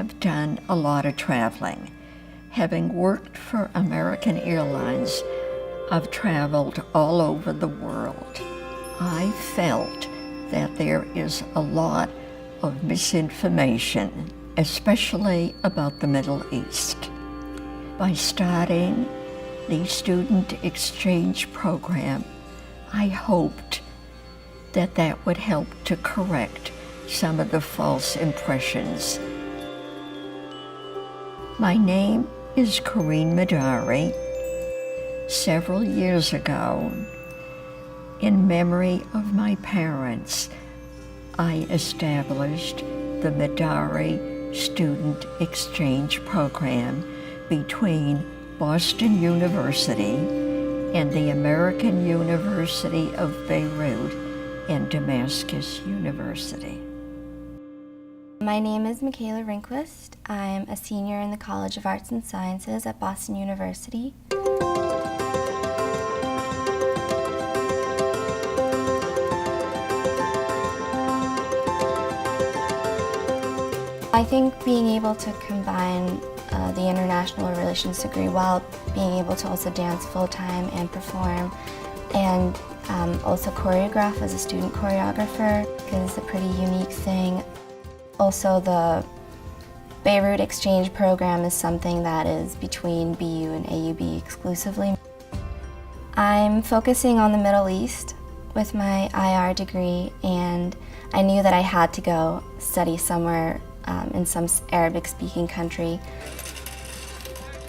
have done a lot of traveling. Having worked for American Airlines, I've traveled all over the world. I felt that there is a lot of misinformation, especially about the Middle East. By starting the student exchange program, I hoped that that would help to correct some of the false impressions. My name is Mudarri. Several years ago, in memory of my parents, I established the Mudarri Student Exchange Program between Boston University and the American University of Beirut and Damascus University. My name is Michaela Rehnquist. I'm a senior in the College of Arts and Sciences at Boston University. I think being able to combine the international relations degree while being able to also dance full-time and perform and also choreograph as a student choreographer is a pretty unique thing. Also, the Beirut exchange program is something that is between BU and AUB exclusively. I'm focusing on the Middle East with my IR degree, and I knew that I had to go study somewhere in some Arabic-speaking country.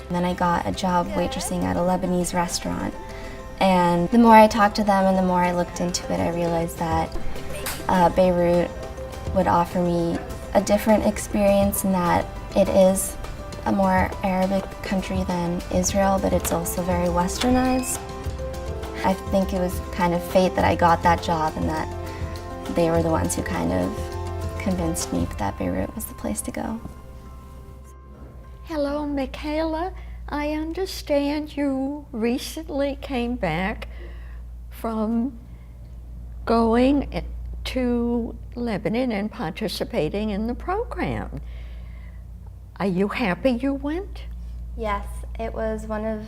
And then I got a job waitressing at a Lebanese restaurant. And the more I talked to them and the more I looked into it, I realized that Beirut would offer me a different experience in that it is a more Arabic country than Israel, but it's also very westernized. I think it was kind of fate that I got that job and that they were the ones who kind of convinced me that Beirut was the place to go. Hello, Michaela. I understand you recently came back from going to Lebanon and participating in the program. Are you happy you went? Yes, it was one of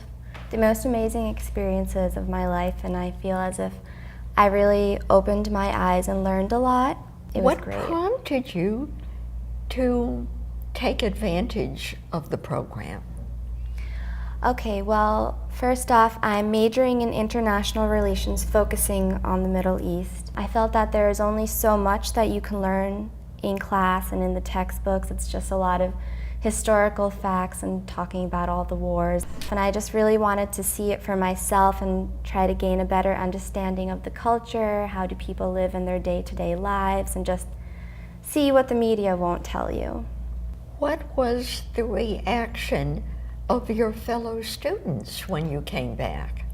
the most amazing experiences of my life, and I feel as if I really opened my eyes and learned a lot. It was great. What prompted you to take advantage of the program? Okay, well, first off, I'm majoring in international relations, focusing on the Middle East. I felt that there is only so much that you can learn in class and in the textbooks. It's just a lot of historical facts and talking about all the wars. And I just really wanted to see it for myself and try to gain a better understanding of the culture, how do people live in their day-to-day lives, and just see what the media won't tell you. What was the reaction of your fellow students when you came back?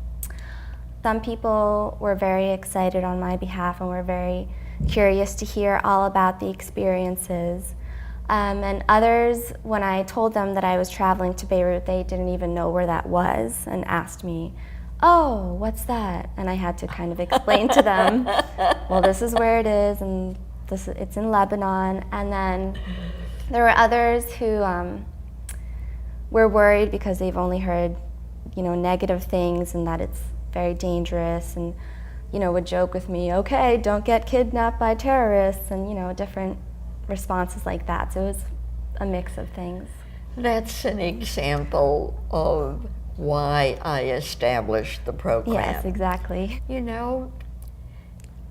Some people were very excited on my behalf and were very curious to hear all about the experiences. And others, when I told them that I was traveling to Beirut, they didn't even know where that was and asked me, "Oh, what's that?" And I had to kind of explain to them, well, this is where it is, and it's in Lebanon. And then there were others who were worried because they've only heard, negative things and that it's very dangerous, and, would joke with me, "Okay, don't get kidnapped by terrorists," and, different responses like that. So it was a mix of things. That's an example of why I established the program. Yes, exactly.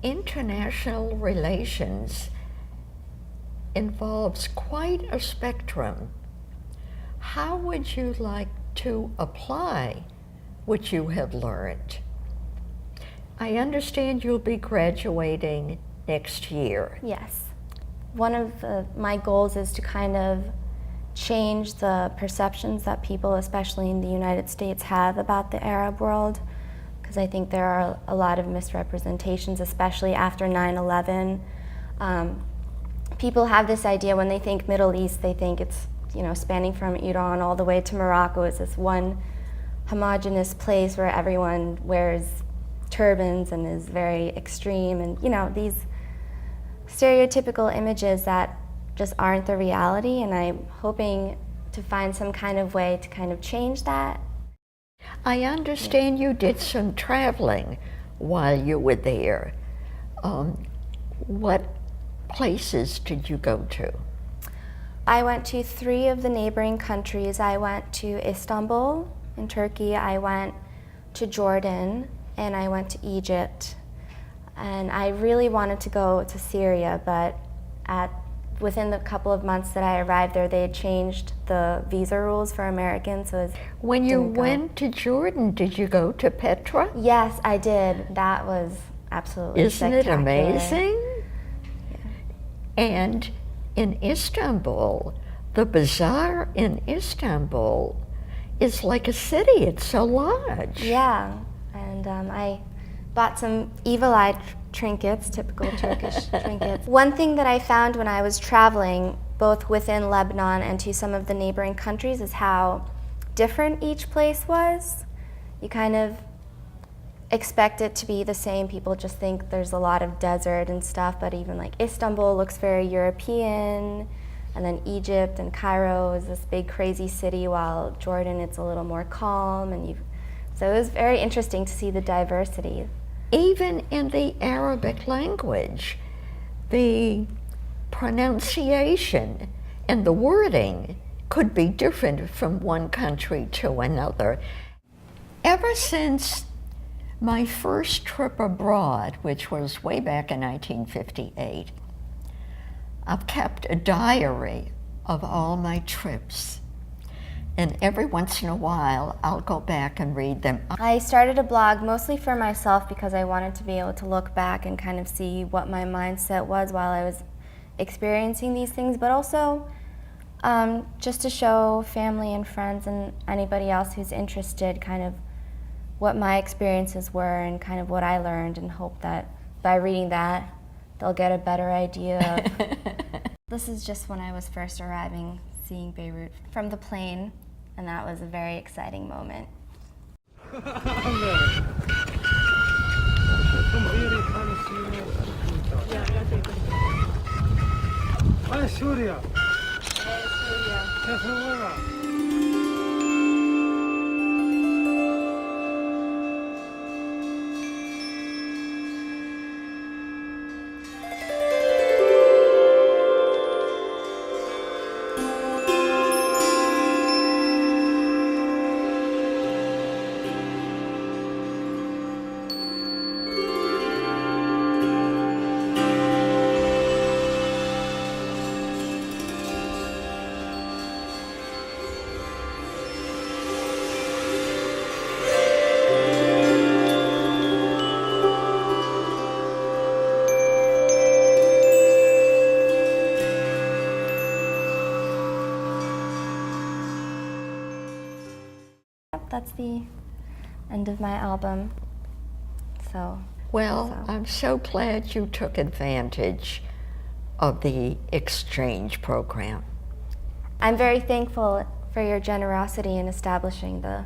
International relations involves quite a spectrum. How would you like to apply what you have learned? I understand you'll be graduating next year. Yes. One of my goals is to kind of change the perceptions that people, especially in the United States, have about the Arab world, because I think there are a lot of misrepresentations, especially after 9/11. People have this idea when they think Middle East, they think it's spanning from Iran all the way to Morocco. It's this one homogenous place where everyone wears turbans and is very extreme, and these stereotypical images that just aren't the reality, and I'm hoping to find some kind of way to kind of change that. I understand you did some traveling while you were there. What places did you go to? I went to 3 of the neighboring countries. I went to Istanbul in Turkey, I went to Jordan, and I went to Egypt. And I really wanted to go to Syria, but within the couple of months that I arrived there, they had changed the visa rules for Americans. So when you went to Jordan, did you go to Petra? Yes, I did. That was absolutely Isn't it spectacular. amazing? Yeah. And in Istanbul, the bazaar in Istanbul is like a city. It's so large. Yeah, and I bought some evil eye trinkets, typical Turkish trinkets. One thing that I found when I was traveling, both within Lebanon and to some of the neighboring countries, is how different each place was. You kind of expect it to be the same. People just think there's a lot of desert and stuff, but even like Istanbul looks very European, and then Egypt and Cairo is this big crazy city, while Jordan, it's a little more calm, and so it was very interesting to see the diversity. Even in the Arabic language, the pronunciation and the wording could be different from one country to another. Ever since my first trip abroad, which was way back in 1958, I've kept a diary of all my trips. And every once in a while, I'll go back and read them. I started a blog mostly for myself because I wanted to be able to look back and kind of see what my mindset was while I was experiencing these things, but also just to show family and friends and anybody else who's interested kind of what my experiences were and kind of what I learned, and hope that by reading that, they'll get a better idea of. This is just when I was first arriving, seeing Beirut from the plane, and that was a very exciting moment. That's the end of my album. Well, I'm so glad you took advantage of the exchange program. I'm very thankful for your generosity in establishing the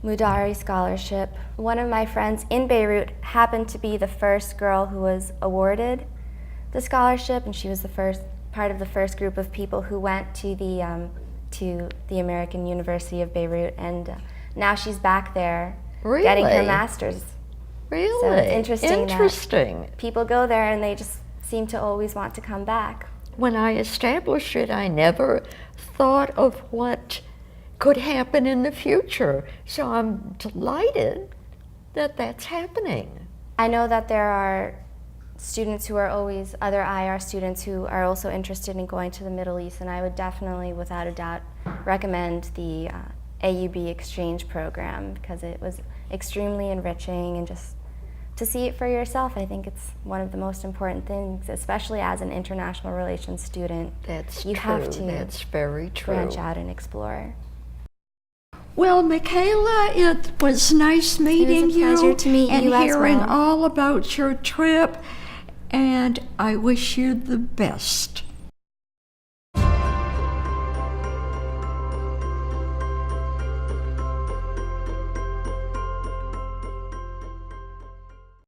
Mudarri Scholarship. One of my friends in Beirut happened to be the first girl who was awarded the scholarship, and she was the first part of the first group of people who went to the American University of Beirut, and now she's back there getting her master's. Really? So it's interesting. That people go there and they just seem to always want to come back. When I established it, I never thought of what could happen in the future. So I'm delighted that that's happening. I know that there are students who are always, other IR students who are also interested in going to the Middle East, and I would definitely, without a doubt, recommend the AUB exchange program, because it was extremely enriching, and just to see it for yourself, I think it's one of the most important things, especially as an international relations student. That's you true. have to That's very true. branch out and explore. Well, Michaela, it was nice meeting you. It was a pleasure to meet you and as hearing well. all about your trip, and I wish you the best.